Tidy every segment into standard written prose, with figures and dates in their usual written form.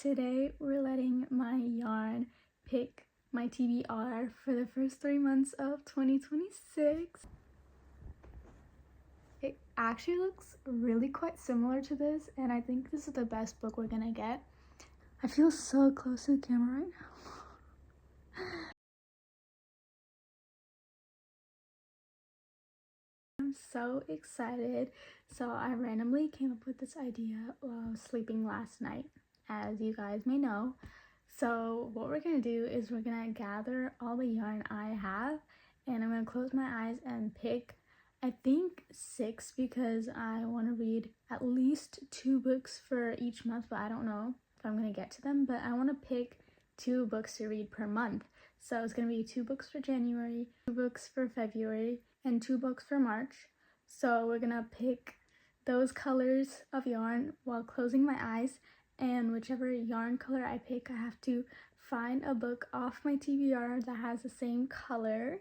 Today we're letting my yarn pick my TBR for the first 3 months of 2026. It actually looks really quite similar to this, and I think this is the best book we're gonna get. I feel so close to the camera right now. I'm so excited. So I randomly came up with this idea while I was sleeping last night, as you guys may know. So what we're gonna do is we're gonna gather all the yarn I have, and I'm gonna close my eyes and pick, I think 6, because I want to read at least 2 books for each month, but I don't know if I'm gonna get to them. But I want to pick 2 books to read per month. So it's gonna be 2 books for January, 2 books for February, and 2 books for March. So we're gonna pick those colors of yarn while closing my eyes, and whichever yarn color I pick, I have to find a book off my TBR that has the same color.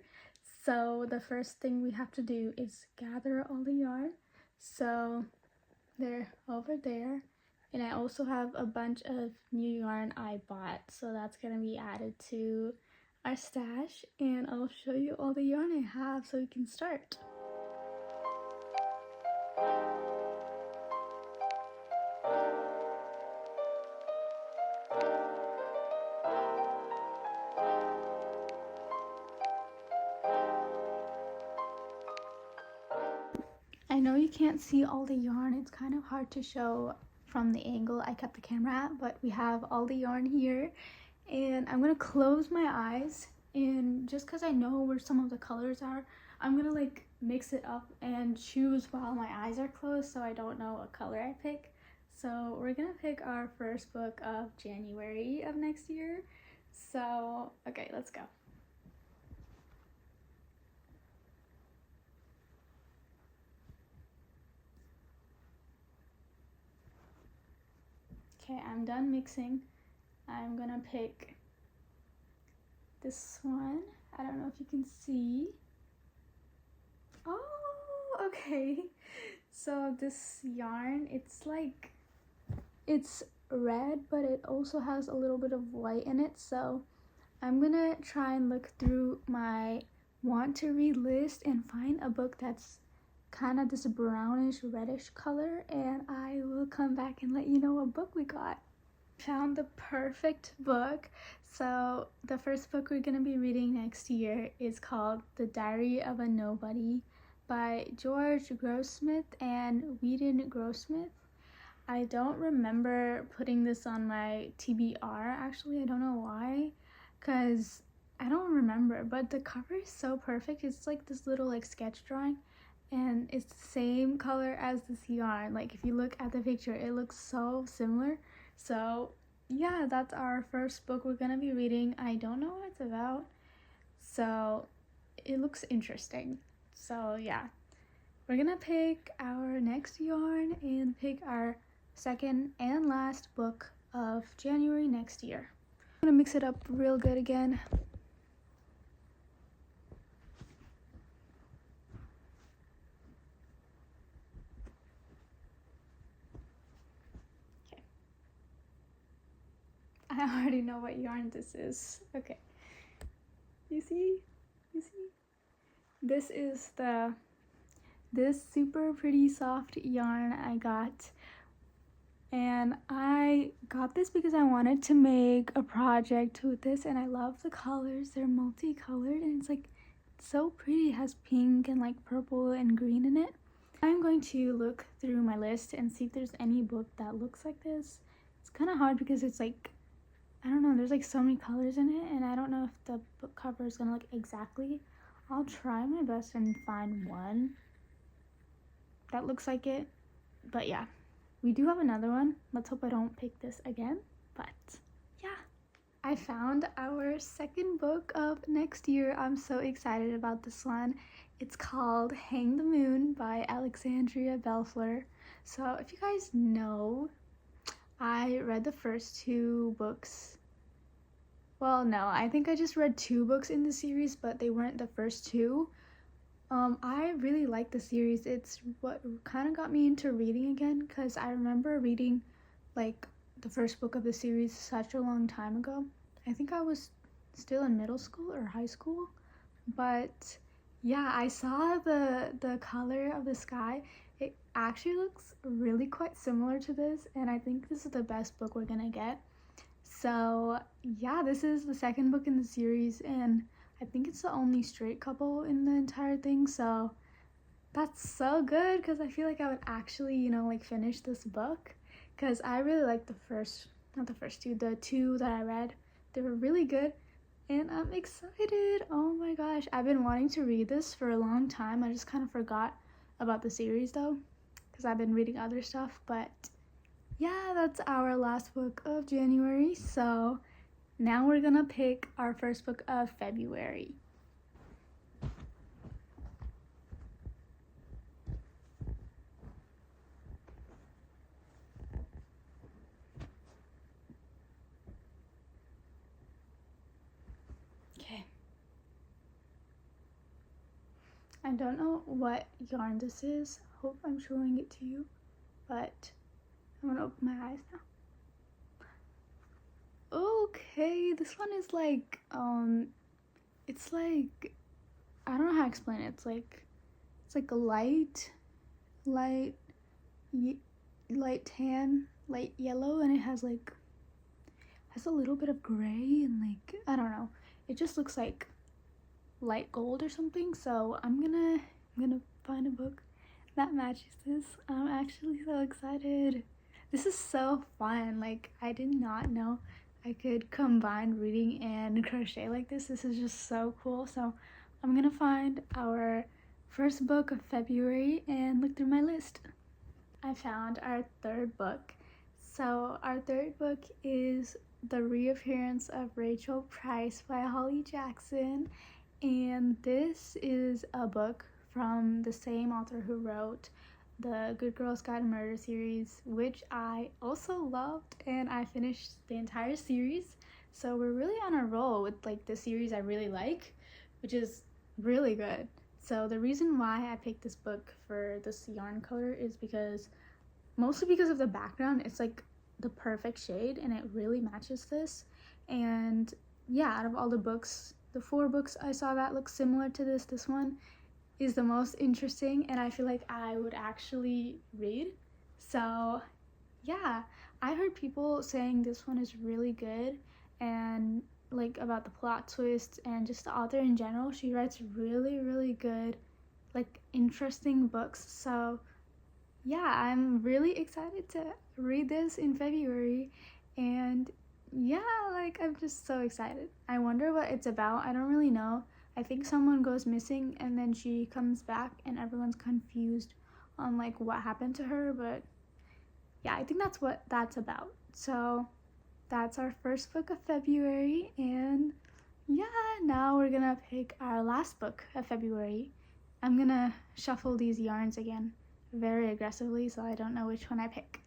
So the first thing we have to do is gather all the yarn. So they're over there, and I also have a bunch of new yarn I bought, so that's gonna be added to our stash, and I'll show you all the yarn I have so we can start. I know you can't see all the yarn, it's kind of hard to show from the angle I kept the camera at, but we have all the yarn here, and I'm gonna close my eyes, and just because I know where some of the colors are, I'm gonna like mix it up and choose while my eyes are closed so I don't know what color I pick. So we're gonna pick our first book of January of next year. So okay, let's go. Okay, I'm done mixing. I'm gonna pick this one. I don't know if you can see. Oh, okay. So this yarn, it's red, but it also has a little bit of white in it. So I'm gonna try and look through my want to read list and find a book that's kind of this brownish reddish color, and I will come back and let you know what book we got. Found the perfect book. So the first book we're gonna be reading next year is called The Diary of a Nobody by George Grossmith and Whedon Grossmith. I don't remember putting this on my TBR, actually. I don't know why, because I don't remember, but the cover is so perfect. It's like this little like sketch drawing, and it's the same color as this yarn. Like if you look at the picture, it looks so similar. So yeah, that's our first book we're gonna be reading. I don't know what it's about, so it looks interesting. So yeah, we're gonna pick our next yarn and pick our second and last book of January next year. I'm gonna mix it up real good again. I already know what yarn this is. Okay. You see? This is this super pretty soft yarn I got. And I got this because I wanted to make a project with this, and I love the colors. They're multicolored, and it's like so pretty. It has pink and like purple and green in it. I'm going to look through my list and see if there's any book that looks like this. It's kind of hard because it's like, I don't know, there's like so many colors in it, and I don't know if the book cover is gonna look exactly. I'll try my best and find one that looks like it. But yeah, we do have another one. Let's hope I don't pick this again. But yeah, I found our second book of next year. I'm so excited about this one. It's called Hang the Moon by Alexandria Bellfleur. So if you guys know, I read the first 2 books. Well, no, I think I just read 2 books in the series, but they weren't the first 2. I really like the series. It's what kind of got me into reading again, because I remember reading like the first book of the series such a long time ago. I think I was still in middle school or high school, but yeah, I saw the color of the sky. It actually looks really quite similar to this, and I think this is the best book we're gonna get. So yeah, this is the second book in the series, and I think it's the only straight couple in the entire thing, so that's so good because I feel like I would actually, you know, like finish this book because I really like the two that I read. They were really good, and I'm excited. Oh my gosh, I've been wanting to read this for a long time. I just kind of forgot about the series though because I've been reading other stuff, but yeah, that's our last book of January. So now we're gonna pick our first book of February. Okay. I don't know what yarn this is. Hope I'm showing it to you, but I'm gonna open my eyes now. Okay, this one is like, it's like, I don't know how to explain it. It's like a light tan, light yellow, and it has a little bit of gray and like, I don't know. It just looks like light gold or something. So I'm gonna find a book that matches this. I'm actually so excited. This is so fun. Like, I did not know I could combine reading and crochet like this. This is just so cool. So I'm gonna find our first book of February and look through my list. I found our third book. So our third book is The Reappearance of Rachel Price by Holly Jackson, and this is a book from the same author who wrote the Good Girls Guide to Murder series, which I also loved, and I finished the entire series. So we're really on a roll with like the series I really like, which is really good. So the reason why I picked this book for this yarn color is mostly because of the background. It's like the perfect shade and it really matches this. And yeah, out of all the books, the 4 books I saw that look similar to this one is the most interesting, and I feel like I would actually read. So yeah, I heard people saying this one is really good, and like about the plot twists and just the author in general. She writes really good, like interesting books. So yeah, I'm really excited to read this in February, and yeah, like I'm just so excited. I wonder what it's about. I don't really know. I think someone goes missing and then she comes back and everyone's confused on like what happened to her, but yeah, I think that's what that's about. So that's our first book of February, and yeah, now we're gonna pick our last book of February. I'm gonna shuffle these yarns again very aggressively so I don't know which one I pick.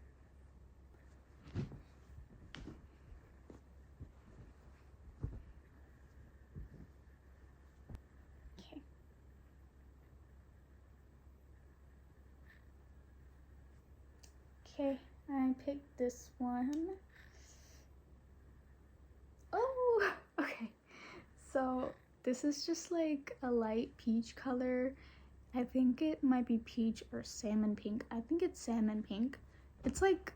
Okay, I picked this one. Oh, okay. So this is just like a light peach color. I think it might be peach or salmon pink. I think it's salmon pink. It's like,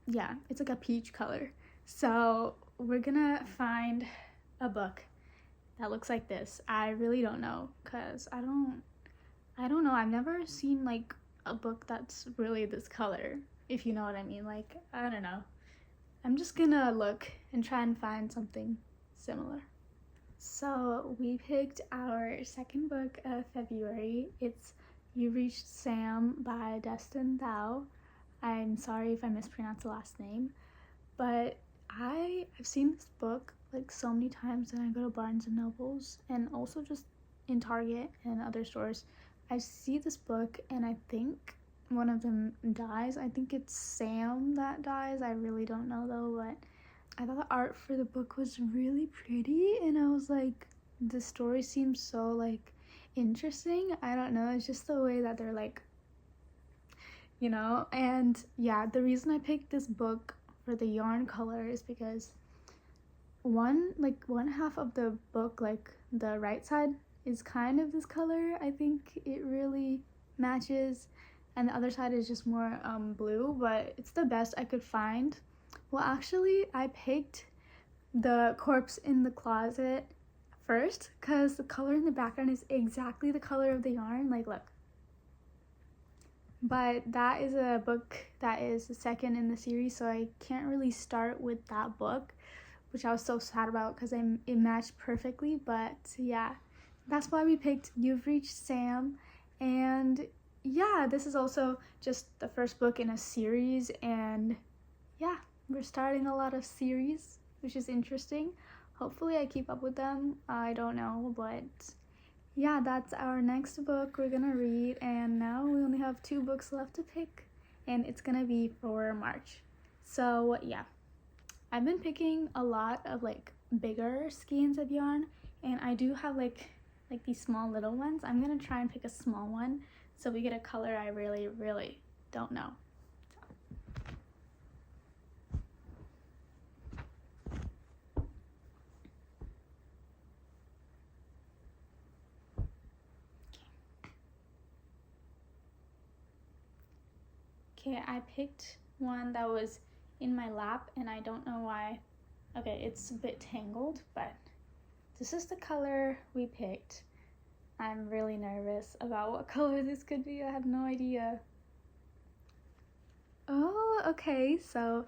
yeah, it's like a peach color. So we're gonna find a book that looks like this. I really don't know, because I don't know. I've never seen like a book that's really this color, if you know what I mean. Like, I don't know. I'm just gonna look and try and find something similar. So we picked our second book of February. It's You Reached Sam by Destin Thau. I'm sorry if I mispronounced the last name, but I've seen this book like so many times when I go to Barnes and Nobles and also just in Target and other stores. I see this book and I think one of them dies. I think it's Sam that dies. I really don't know though, but I thought the art for the book was really pretty, and I was like, the story seems so like interesting. I don't know, it's just the way that they're like, you know. And yeah, the reason I picked this book for the yarn colors, because one half of the book, like the right side, is kind of this color. I think it really matches, and the other side is just more blue, but it's the best I could find. Well, actually, I picked the corpse in the closet first because the color in the background is exactly the color of the yarn. Like, look. But that is a book that is the second in the series, so I can't really start with that book, which I was so sad about because it matched perfectly. But yeah, that's why we picked You've Reached Sam. And yeah, this is also just the first book in a series, and yeah, we're starting a lot of series, which is interesting. Hopefully I keep up with them. I don't know, but yeah, that's our next book we're gonna read, and now we only have 2 books left to pick, and it's gonna be for March. So yeah, I've been picking a lot of like bigger skeins of yarn, and I do have like these small little ones. I'm gonna try and pick a small one so we get a color I really don't know. Okay, I picked one that was in my lap, and I don't know why. Okay, it's a bit tangled, but this is the color we picked. I'm really nervous about what color this could be. I have no idea. Oh, okay, so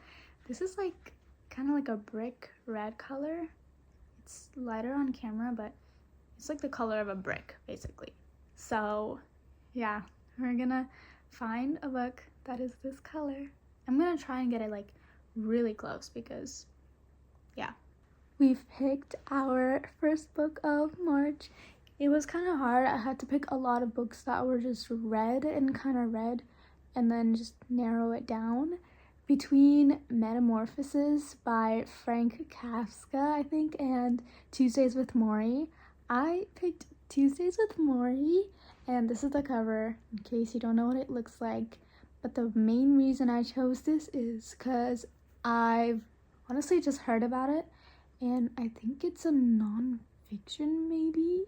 this is like kind of like a brick red color. It's lighter on camera, but it's like the color of a brick, basically. So yeah, we're gonna find a book that is this color. I'm gonna try and get it like really close because yeah. We've picked our first book of March. It was kind of hard. I had to pick a lot of books that were just red and kind of red, and then just narrow it down. Between Metamorphoses by Frank Kafka, I think, and Tuesdays with Morrie, I picked Tuesdays with Morrie, and this is the cover in case you don't know what it looks like. But the main reason I chose this is because I've honestly just heard about it, and I think it's a non-fiction, maybe?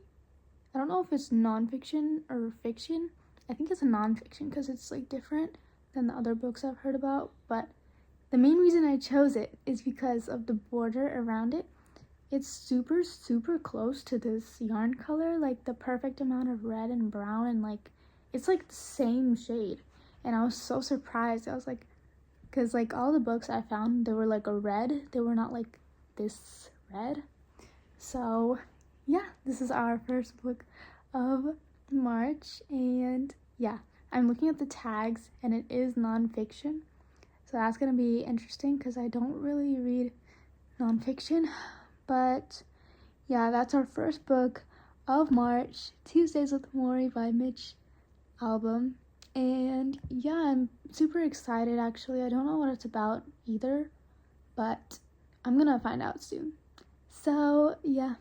I don't know if it's non-fiction or fiction. I think it's a non-fiction because it's like different than the other books I've heard about. But the main reason I chose it is because of the border around it. It's super close to this yarn color, like the perfect amount of red and brown, and like it's like the same shade. And I was so surprised. I was like, because like all the books I found, they were like a red. They were not like this red. So yeah, this is our first book of March, and yeah, I'm looking at the tags and it is non-fiction, so that's gonna be interesting because I don't really read non-fiction. But yeah, that's our first book of March, Tuesdays with Morrie by Mitch Albom. And yeah, I'm super excited actually. I don't know what it's about either, but I'm gonna find out soon. So yeah,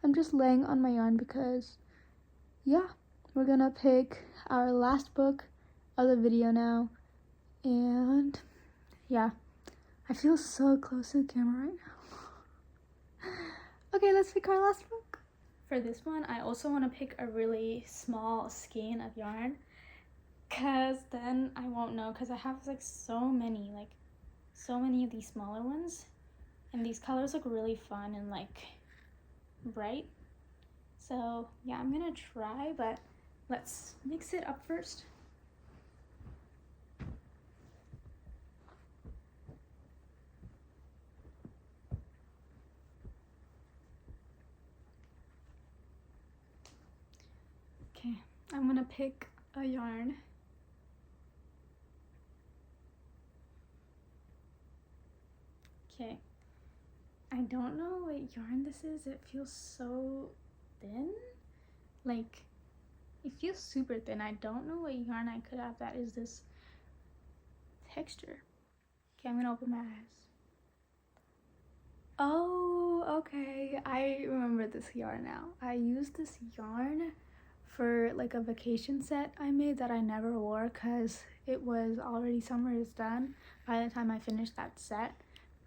I'm just laying on my yarn because yeah, we're gonna pick our last book of the video now. And yeah, I feel so close to the camera right now. Okay, let's pick our last book. For this one, I also want to pick a really small skein of yarn, because then I won't know, because I have like so many of these smaller ones, and these colors look really fun and like bright. So yeah, I'm gonna try, but let's mix it up first. Okay, I'm gonna pick a yarn. Okay, I don't know what yarn this is. It feels so thin. Like, it feels super thin. I don't know what yarn I could have that is this texture. Okay, I'm gonna open my eyes. Oh, okay. I remember this yarn now. I used this yarn for like a vacation set I made that I never wore because it was already summer is done. by the time I finish that set.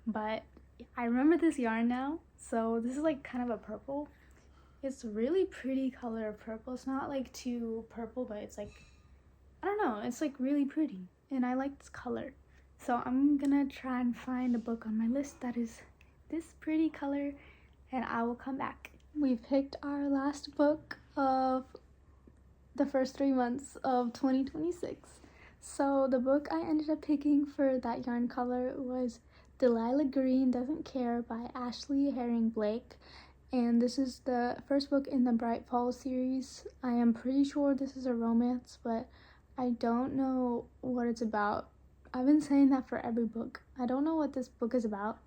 But I remember this yarn now. So this is like kind of a purple. It's really pretty color of purple. It's not like too purple, but it's like, I don't know, it's like really pretty. And I like this color. So I'm gonna try and find a book on my list that is this pretty color, and I will come back. We picked our last book of the first 3 months of 2026. So the book I ended up picking for that yarn color was Delilah Green Doesn't Care by Ashley Herring Blake. And this is the first book in the Bright Fall series. I am pretty sure this is a romance, but I don't know what it's about. I've been saying that for every book. I don't know what this book is about.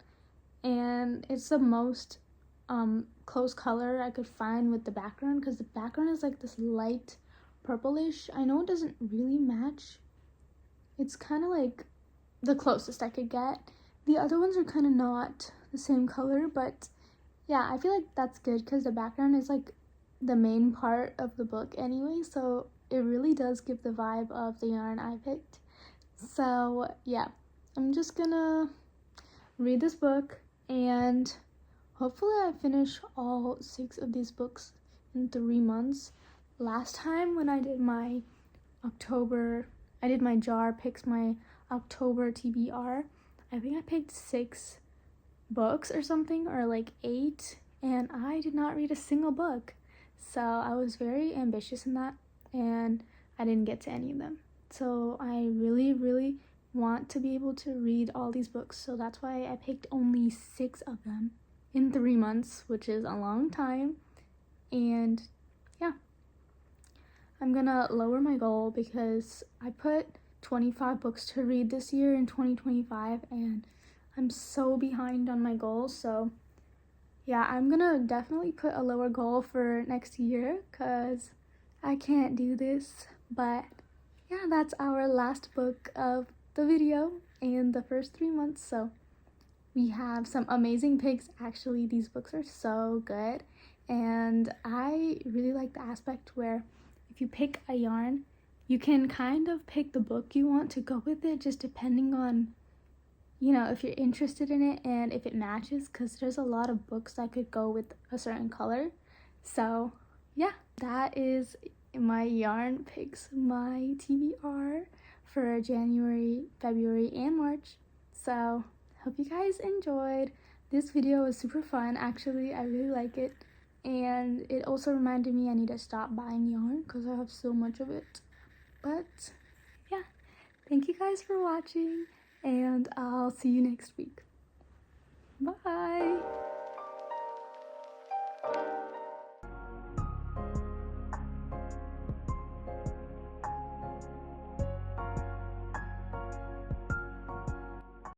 And it's the most close color I could find with the background, because the background is like this light purplish. I know it doesn't really match. It's kind of like the closest I could get. The other ones are kind of not the same color, but yeah, I feel like that's good because the background is like the main part of the book anyway, so it really does give the vibe of the yarn I picked. So yeah, I'm just gonna read this book, and hopefully I finish all 6 of these books in 3 months. Last time when I did my jar picks, my October TBR, I think I picked 6 books or something, or like 8, and I did not read a single book. So I was very ambitious in that, and I didn't get to any of them. So I really want to be able to read all these books, so that's why I picked only 6 of them in 3 months, which is a long time. And yeah, I'm gonna lower my goal because I put 25 books to read this year in 2025, and I'm so behind on my goals. So yeah, I'm gonna definitely put a lower goal for next year because I can't do this. But yeah, that's our last book of the video and the first 3 months. So we have some amazing picks. Actually, these books are so good, and I really like the aspect where if you pick a yarn, you can kind of pick the book you want to go with it, just depending on, you know, if you're interested in it and if it matches, because there's a lot of books that could go with a certain color. So yeah, that is my yarn picks, my TBR for January, February, and March. So hope you guys enjoyed. This video was super fun. Actually, I really like it, and it also reminded me I need to stop buying yarn because I have so much of it. But yeah, thank you guys for watching, and I'll see you next week. Bye!